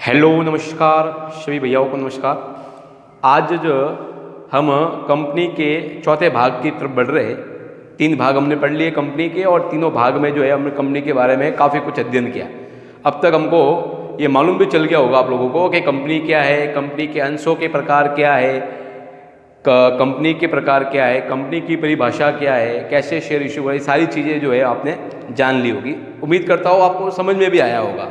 Hello नमस्कार सभी भैयाओं को नमस्कार। आज जो हम कंपनी के चौथे भाग की तरफ बढ़ रहे हैं। 3 भाग हमने पढ़ लिए कंपनी के और तीनों भाग में जो है हमने कंपनी के बारे में काफ़ी कुछ अध्ययन किया। अब तक हमको ये मालूम भी चल गया होगा आप लोगों को कि कंपनी क्या है, कंपनी के अंशों के प्रकार क्या है, कंपनी के प्रकार क्या है, कंपनी की परिभाषा क्या है, कैसे शेयर इशू हुआ, ये सारी चीज़ें जो है आपने जान ली होगी। उम्मीद करता हूँ आपको समझ में भी आया होगा।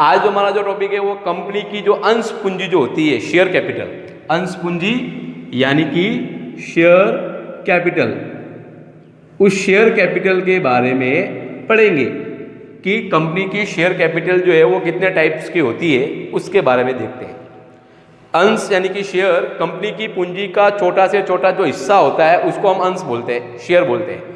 आज जो हमारा जो टॉपिक है वो कंपनी की जो अंश पूंजी जो होती है, शेयर कैपिटल, अंश पूंजी यानी कि शेयर कैपिटल, उस शेयर कैपिटल के बारे में पढ़ेंगे कि कंपनी की शेयर कैपिटल जो है वो कितने टाइप्स की होती है, उसके बारे में देखते हैं। अंश यानी कि शेयर, कंपनी की पूंजी का छोटा से छोटा जो हिस्सा होता है उसको हम अंश बोलते हैं, शेयर बोलते हैं।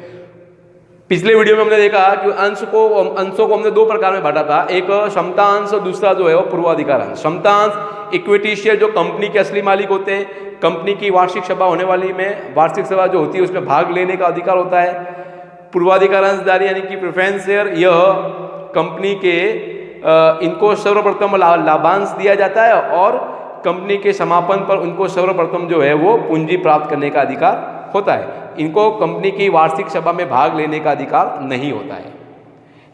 पिछले वीडियो में हमने देखा कि अंशों को हमने 2 प्रकार में बांटा था, एक क्षमता अंश और दूसरा जो है वो पूर्वाधिकार अंश। क्षमता अंश इक्विटी शेयर जो कंपनी के असली मालिक होते हैं, कंपनी की वार्षिक सभा होने वाली में वार्षिक सभा जो होती है उसमें भाग लेने का अधिकार होता है। पूर्वाधिकार अंशधारी यानी कि प्रेफरेंस शेयर, यह कंपनी के इनको सर्वप्रथम लाभांश दिया जाता है और कंपनी के समापन पर उनको सर्वप्रथम जो है वो पूंजी प्राप्त करने का अधिकार होता है। इनको कंपनी की वार्षिक सभा में भाग लेने का अधिकार नहीं होता है।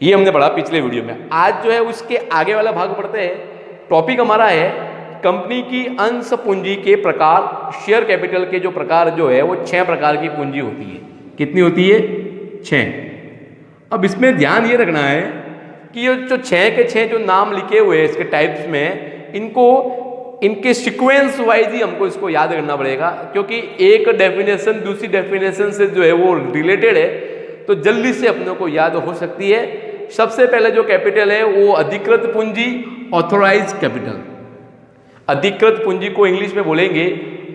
ये हमने पढ़ा पिछले वीडियो में। आज जो है उसके आगे वाला भाग पढ़ते हैं। टॉपिक हमारा है कंपनी की अंश पूंजी के प्रकार। शेयर कैपिटल के जो प्रकार जो है वो 6 प्रकार की पूंजी होती है। कितनी होती है? 6। अब इसमें ध्यान ये रखना है कि ये जो 6 के 6 जो नाम लिखे हुए हैं इसके टाइप्स में, इनके सीक्वेंस वाइज ही हमको इसको याद करना पड़ेगा, क्योंकि एक डेफिनेशन दूसरी डेफिनेशन से जो है वो रिलेटेड है, तो जल्दी से अपने को याद हो सकती है। सबसे पहले जो कैपिटल है वो अधिकृत पूंजी, ऑथोराइज कैपिटल। अधिकृत पूंजी को इंग्लिश में बोलेंगे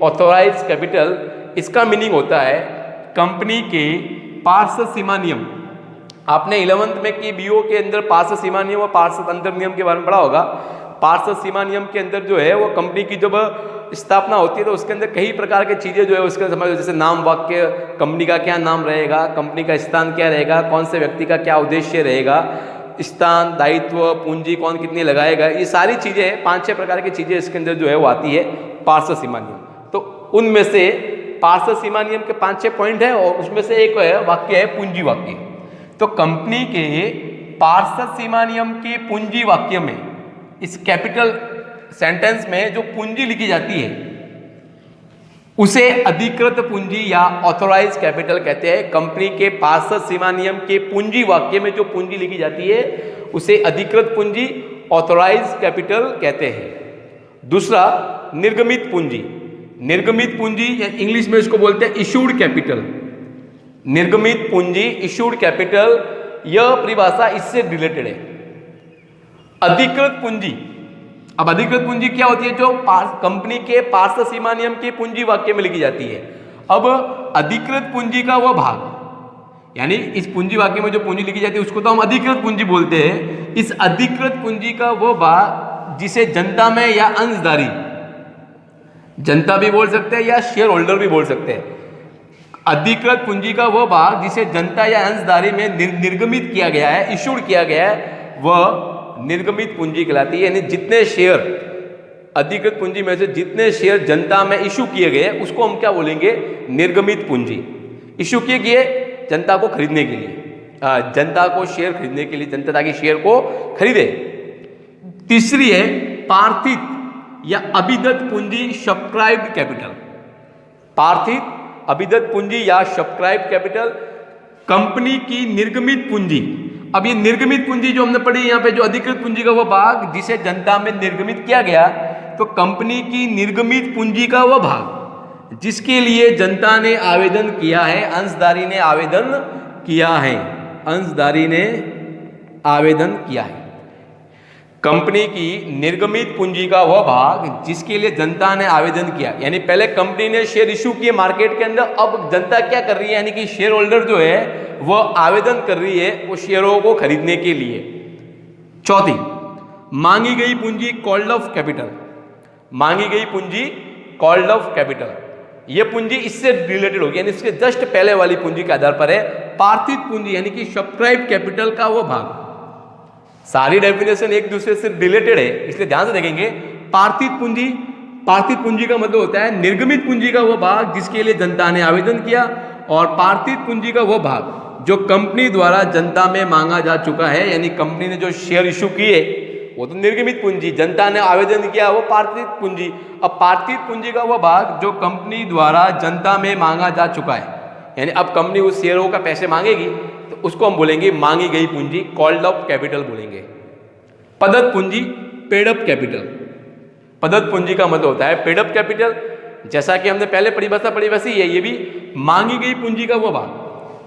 ऑथोराइज कैपिटल। इसका मीनिंग होता है कंपनी के पार्षद सीमा नियम। आपने 11th में की बीओ के अंदर पार्षद सीमा नियम और पार्षद अंतर नियम के बारे में पढ़ा होगा। पार्षद सीमा नियम के अंदर जो है वो कंपनी की जब स्थापना होती है तो उसके अंदर कई प्रकार की चीज़ें जो है उसके समझ, जैसे नाम वाक्य, कंपनी का क्या नाम रहेगा, कंपनी का स्थान क्या रहेगा, कौन से व्यक्ति का क्या उद्देश्य रहेगा, स्थान, दायित्व, पूंजी कौन कितनी लगाएगा, ये सारी चीज़ें 5-6 प्रकार की चीज़ें इसके अंदर जो है वो आती है पार्षद सीमा नियम। तो उनमें से पार्षद सीमा नियम के 5-6 पॉइंट है और उसमें से एक वाक्य है पूंजी वाक्य। तो कंपनी के पार्षद सीमा नियम के पूंजी वाक्य में, इस कैपिटल सेंटेंस में जो पूंजी लिखी जाती है उसे अधिकृत पूंजी या ऑथोराइज कैपिटल कहते हैं। कंपनी के पार्षद सीमा नियम के पूंजी वाक्य में जो पूंजी लिखी जाती है उसे अधिकृत पूंजी, ऑथोराइज कैपिटल कहते हैं। दूसरा, निर्गमित पूंजी। निर्गमित पूंजी इंग्लिश में इसको बोलते हैं इशूड कैपिटल। निर्गमित पूंजी, इशूड कैपिटल, यह परिभाषा इससे रिलेटेड है। अधिकृत पूंजी, अब अधिकृत पूंजी क्या होती है? जो कंपनी के पार्षद सीमा नियम के पूंजी वाक्य में लिखी जाती है। अब अधिकृत पूंजी का वह भाग, यानी इस पूंजी वाक्य में जो पूंजी लिखी जाती है उसको तो हम अधिकृत पूंजी बोलते हैं। इस अधिकृत पूंजी का वह भाग जिसे जनता में या अंशधारी, जनता भी बोल सकते हैं या शेयर होल्डर भी बोल सकते हैं, अधिकृत पूंजी का वह भाग जिसे जनता या अंशधारी में निर्गमित किया गया है, इशूड किया गया है, वह निर्गमित पूंजी कहलाती है। यानी जितने शेयर, अधिकृत पूंजी में से जितने शेयर जनता में इशू किए गए उसको हम क्या बोलेंगे? निर्गमित पूंजी। इशू किए गए जनता को खरीदने के लिए, जनता को शेयर खरीदने के लिए, जनता ताकि शेयर को खरीदे। तीसरी है पार्थित या अभिदत्त पूंजी, सब्सक्राइब्ड कैपिटल। पार्थित, अभिदत्त पूंजी या सब्सक्राइब्ड कैपिटल, कंपनी की निर्गमित पूंजी। अब ये निर्गमित पूंजी जो हमने पढ़ी यहाँ पे, जो अधिकृत पूंजी का वो भाग जिसे जनता में निर्गमित किया गया, तो कंपनी की निर्गमित पूंजी का वह भाग जिसके लिए जनता ने आवेदन किया है, अंशधारी ने आवेदन किया है, अंशधारी ने आवेदन किया है। कंपनी की निर्गमित पूंजी का वह भाग जिसके लिए जनता ने आवेदन किया, यानी पहले कंपनी ने शेयर इशू किए मार्केट के अंदर, अब जनता क्या कर रही है, यानी कि शेयर होल्डर जो है वह आवेदन कर रही है वो शेयरों को खरीदने के लिए। चौथी, मांगी गई पूंजी, कॉल्ड ऑफ कैपिटल। मांगी गई पूंजी, कॉल्ड ऑफ कैपिटल, यह पूंजी इससे रिलेटेड होगी, यानी इसके जस्ट पहले वाली पूंजी के आधार पर है। पार्थित पूंजी यानी कि सब्सक्राइब कैपिटल का वो भाग, सारी डेफिनेशन एक दूसरे से रिलेटेड है, इसलिए ध्यान से देखेंगे। पार्थिव पूंजी, पार्थिव पूंजी का मतलब होता है निर्गमित पूंजी का वो भाग जिसके लिए जनता ने आवेदन किया, और पार्थिव पूंजी का वो भाग जो कंपनी द्वारा जनता में मांगा जा चुका है, यानी कंपनी ने जो शेयर इशू किए वो तो निर्गमित पूंजी, जनता ने आवेदन किया वो पार्थिव पूंजी। अब पार्थिव पूंजी का वो भाग जो कंपनी द्वारा जनता में मांगा जा चुका है, यानी अब कंपनी उस शेयरों का पैसे मांगेगी तो उसको हम बोलेंगे मांगी गई पूंजी, कॉल्ड अप कैपिटल बोलेंगे। पदत पूंजी, पेड अप कैपिटल। पदत पूंजी का मतलब होता है पेड अप कैपिटल, जैसा कि हमने पहले परिभाषा पढ़ी वैसी है ये भी मांगी गई पूंजी का वो भाग।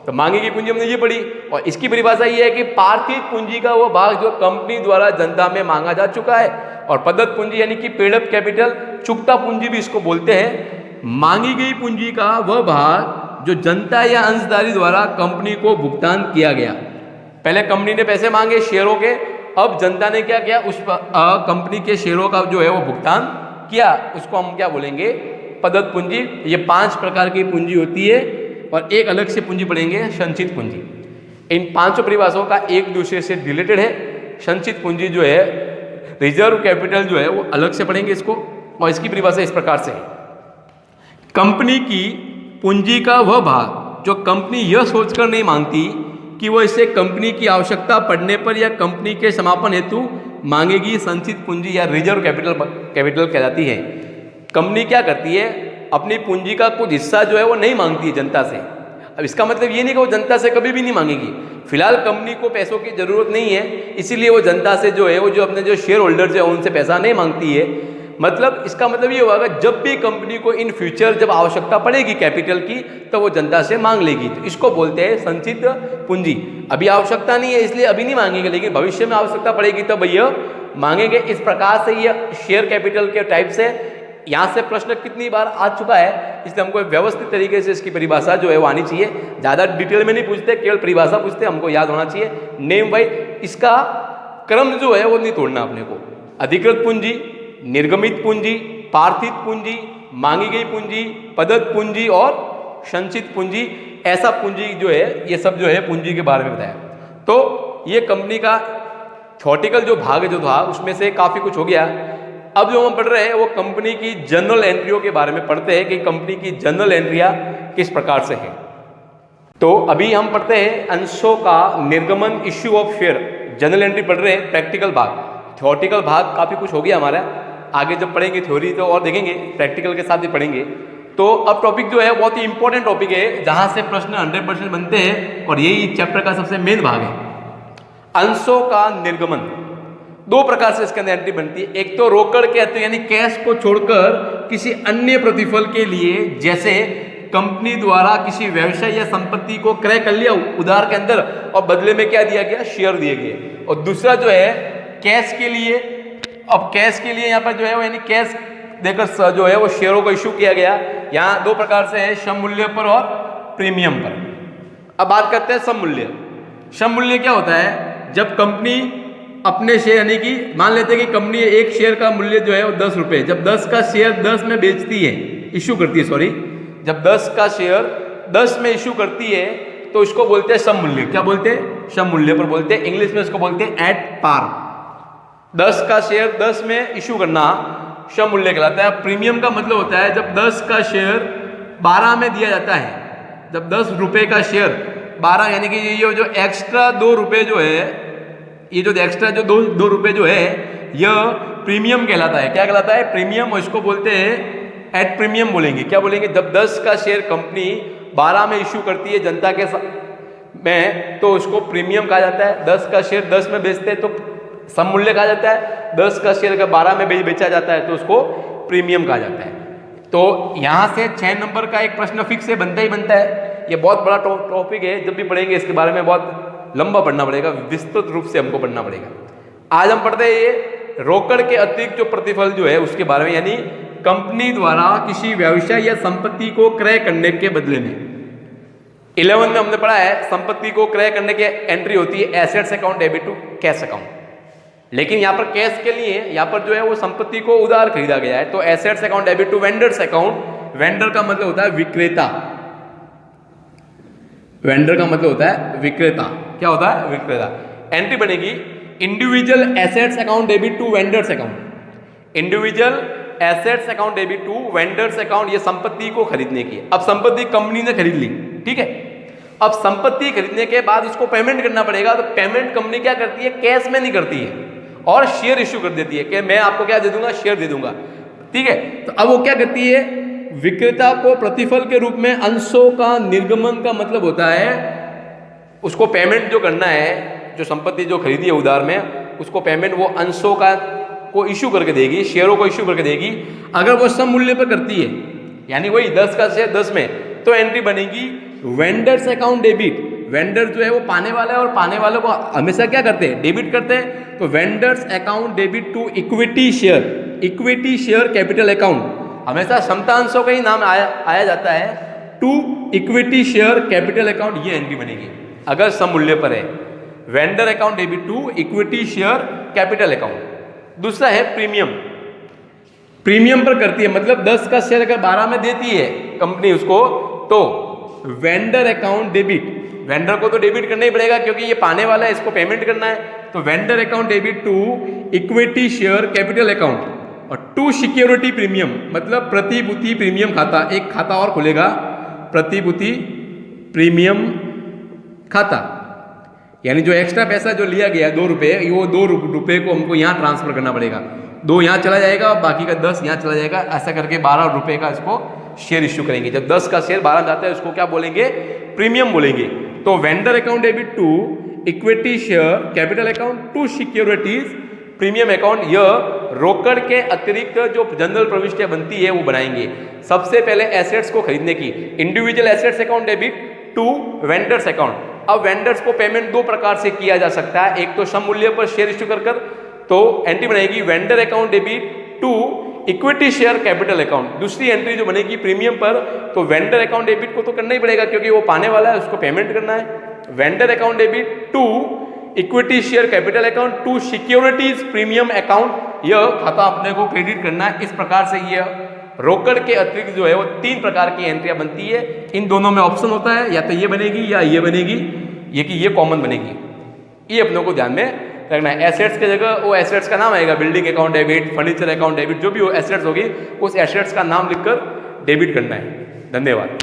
तो मांगी गई पूंजी हमने ये पढ़ी, और इसकी परिभाषा ये है कि पार्थिव पूंजी का वो भाग जो कंपनी द्वारा जनता में मांगा जा चुका है, और पदत पूंजी यानी कि पेड अप कैपिटल, चुकता पूंजी भी इसको बोलते हैं। मांगी गई पूंजी का वह भाग जो जनता या अंशधारी द्वारा कंपनी को भुगतान किया गया। पहले कंपनी ने पैसे मांगे शेयरों के, अब जनता ने क्या किया, उस कंपनी के शेयरों का जो है वो भुगतान किया, उसको हम क्या बोलेंगे, पदत पूंजी। ये 5 प्रकार की पूंजी होती है, और एक अलग से पूंजी पढ़ेंगे संचित पूंजी। इन 5 परिभाषाओं का एक दूसरे से रिलेटेड है। संचित पूंजी जो है, रिजर्व कैपिटल जो है वो अलग से पढ़ेंगे इसको, और इसकी परिभाषा इस प्रकार से है। कंपनी की पूंजी का वह भाग जो कंपनी यह सोचकर नहीं मांगती कि वो इसे कंपनी की आवश्यकता पड़ने पर या कंपनी के समापन हेतु मांगेगी, संचित पूंजी या रिजर्व कैपिटल कहलाती है। कंपनी क्या करती है, अपनी पूंजी का कुछ हिस्सा जो है वो नहीं मांगती है जनता से। अब इसका मतलब ये नहीं कि वो जनता से कभी भी नहीं मांगेगी, फिलहाल कंपनी को पैसों की जरूरत नहीं है, इसीलिए वो जनता से जो है वो जो अपने जो शेयर होल्डर्स है उनसे पैसा नहीं मांगती है। मतलब इसका मतलब ये होगा जब भी कंपनी को इन फ्यूचर जब आवश्यकता पड़ेगी कैपिटल की तो वो जनता से मांग लेगी, तो इसको बोलते हैं संचित पूंजी। अभी आवश्यकता नहीं है इसलिए अभी नहीं मांगेंगे, लेकिन भविष्य में आवश्यकता पड़ेगी तब भैया मांगेंगे। इस प्रकार से ये शेयर कैपिटल के टाइप से यहाँ से प्रश्न कितनी बार आ चुका है, इसलिए हमको व्यवस्थित तरीके से इसकी परिभाषा जो है वो आनी चाहिए। ज़्यादा डिटेल में नहीं पूछते, केवल परिभाषा पूछते, हमको याद होना चाहिए नेम वाइज। इसका क्रम जो है वो नहीं तोड़ना अपने को। अधिकृत पूंजी, निर्गमित पूंजी, पार्थिव पूंजी, मांगी गई पूंजी, पदत पूंजी और संचित पूंजी, ऐसा पूंजी जो है ये सब जो है पूंजी के बारे में बताया। तो ये कंपनी का थ्योरेटिकल जो भाग जो था उसमें से काफ़ी कुछ हो गया। अब जो हम पढ़ रहे हैं वो कंपनी की जनरल एंट्रियों के बारे में पढ़ते हैं कि कंपनी की जनरल एंट्रियाँ किस प्रकार से है। तो अभी हम पढ़ते हैं अंशों का निर्गमन, issue of share. General entry पढ़ रहे हैं, प्रैक्टिकल भाग। थ्योरेटिकल भाग काफ़ी कुछ हो गया हमारा, आगे जब पढ़ेंगे थ्योरी तो और देखेंगे, प्रैक्टिकल के साथ भी पढ़ेंगे। तो अब टॉपिक जो है बहुत ही इंपॉर्टेंट टॉपिक है, जहाँ से प्रश्न 100% बनते हैं, और यही चैप्टर का सबसे मेन भाग है। अंशों का निर्गमन 2 प्रकार से इसके अंदर एंट्री बनती है। एक तो रोकड़ कहते हैं, यानी कैश को छोड़कर किसी अन्य प्रतिफल के लिए, जैसे कंपनी द्वारा किसी व्यवसाय या संपत्ति को क्रय कर लिया उधार के अंदर और बदले में क्या दिया गया, शेयर दिए गए। और दूसरा जो है कैश के लिए, अब कैश के लिए यहाँ पर जो है वो यानी कैश देकर जो है वो शेयरों को इशू किया गया। यहाँ 2 प्रकार से है, सम मूल्य पर और प्रीमियम पर। अब बात करते हैं सम मूल्य। सम मूल्य क्या होता है, जब कंपनी अपने शेयर, यानी कि मान लेते हैं कि कंपनी एक शेयर का मूल्य जो है वो 10 रुपये, जब 10 का शेयर 10 में बेचती है, इशू करती है, सॉरी, जब 10 का शेयर 10 में इशू करती है तो इसको बोलते हैं सम मूल्य। क्या बोलते हैं, सम मूल्य पर बोलते हैं। इंग्लिश में इसको बोलते हैं एट पार। 10 का शेयर 10 में इशू करना सम मूल्य कहलाता है। प्रीमियम का मतलब होता है जब 10 का शेयर 12 में दिया जाता है, जब 10 रुपये का शेयर 12, यानी कि ये जो एक्स्ट्रा 2 रुपये जो है, ये जो एक्स्ट्रा जो 2 रुपये जो है यह प्रीमियम कहलाता है। क्या कहलाता है, प्रीमियम। और इसको बोलते हैं एट प्रीमियम बोलेंगे। क्या बोलेंगे, जब 10 का शेयर कंपनी 12 में इशू करती है जनता के में तो उसको प्रीमियम कहा जाता है। 10 का शेयर 10 में बेचते हैं तो सम मूल्य कहा जाता है। 10 का शेयर अगर 12 में बेचा जाता है तो उसको प्रीमियम कहा जाता है। तो यहाँ से 6 नंबर का एक प्रश्न फिक्स है, बनता ही बनता है। ये बहुत बड़ा टॉपिक है, जब भी पढ़ेंगे इसके बारे में बहुत लंबा पढ़ना पड़ेगा, विस्तृत रूप से हमको पढ़ना पड़ेगा। आज हम पढ़ते हैं ये रोकड़ के अतिरिक्त जो प्रतिफल जो है उसके बारे में, यानी कंपनी द्वारा किसी व्यवसाय या संपत्ति को क्रय करने के बदले में। 11 में हमने पढ़ा है संपत्ति को क्रय करने की एंट्री होती है assets account debit to cash account, लेकिन यहाँ पर कैश के लिए यहाँ पर जो है वो संपत्ति को उधार खरीदा गया है, तो assets account debit to vendors account. Vendor का मतलब होता है विक्रेता, वेंडर का मतलब होता है विक्रेता। क्या होता है, विक्रेता। एंट्री बनेगी individual assets account debit to vendors account. Individual assets account debit to vendors account, ये संपत्ति को खरीदने की। अब संपत्ति कंपनी ने खरीद ली, ठीक है। अब संपत्ति खरीदने के बाद इसको पेमेंट करना पड़ेगा, तो पेमेंट कंपनी क्या करती है, कैश में नहीं करती है और शेयर इश्यू कर देती है कि मैं आपको क्या दे दूंगा, शेयर दे दूंगा, ठीक है। तो अब वो क्या करती है, विक्रेता को प्रतिफल के रूप में अंशों का निर्गमन का मतलब होता है उसको पेमेंट जो करना है, जो संपत्ति जो खरीदी है उधार में, उसको पेमेंट वो अंशों का को इश्यू करके देगी, शेयरों को इश्यू करके देगी। अगर वो सम मूल्य पर करती है, यानी वही 10 का शेयर 10 में, तो एंट्री बनेगी वेंडर्स अकाउंट डेबिट। वेंडर जो है वो पाने वाला है और पाने वालों को हमेशा क्या करते हैं, डेबिट करते हैं। तो vendors account debit to equity share, equity share capital account, हमेशा क्षमतांशों का ही नाम आया जाता है, to equity share capital account, ये एंट्री बनेगी अगर सम मूल्य पर है। Vendor account debit to equity share capital account. दूसरा है प्रीमियम, प्रीमियम पर करती है, मतलब 10 का शेयर अगर 12 में देती है कंपनी उसको, तो वेंडर अकाउंट डेबिट, वेंडर को तो डेबिट करना ही पड़ेगा क्योंकि ये पाने वाला है, इसको पेमेंट करना है। तो vendor account debit to equity share capital account. और टू सिक्योरिटी प्रीमियम, मतलब प्रतिभूति प्रीमियम खाता, एक खाता और खुलेगा प्रतिभूति प्रीमियम खाता, यानी जो एक्स्ट्रा पैसा जो लिया गया 2 रुपये, वो 2 रुपये को हमको यहाँ ट्रांसफर करना पड़ेगा, 2 यहाँ चला जाएगा और बाकी का 10 यहाँ चला जाएगा, ऐसा करके 12 रुपये का इसको शेयर इश्यू करेंगे। जब 10 का शेयर 12 जाता है उसको क्या बोलेंगे, प्रीमियम बोलेंगे। तो vendor account debit to equity share capital account to securities premium account, यह रोकड़ के अतिरिक्त जो जनरल प्रविष्टियां बनती है वो बनाएंगे। सबसे पहले एसेट्स को खरीदने की, individual assets account debit to vendors account. अब वेंडर्स को पेमेंट 2 प्रकार से किया जा सकता है, एक तो सम मूल्य पर शेयर इश्यू कर, तो एंट्री बनेगी vendor account debit to equity share capital account. दूसरी एंट्री जो बनेगी प्रीमियम पर, तो वेंडर अकाउंट डेबिट को तो करना ही पड़ेगा क्योंकि वो पाने वाला है, उसको पेमेंट करना है। Vendor account debit to equity share capital account to securities premium account, यह खाता अपने को क्रेडिट करना है। इस प्रकार से यह रोकड़ के अतिरिक्त जो है वो 3 प्रकार की एंट्रियां बनती है। इन दोनों में ऑप्शन होता है, या तो ये बनेगी या ये बनेगी, ये कि ये कॉमन बनेगी। ये अपनों को ध्यान में रखना है। एसेट्स की जगह वो एसेट्स का नाम आएगा, building account debit, furniture account debit, जो भी वो एसेट्स होगी उस एसेट्स का नाम लिखकर डेबिट करना है। धन्यवाद।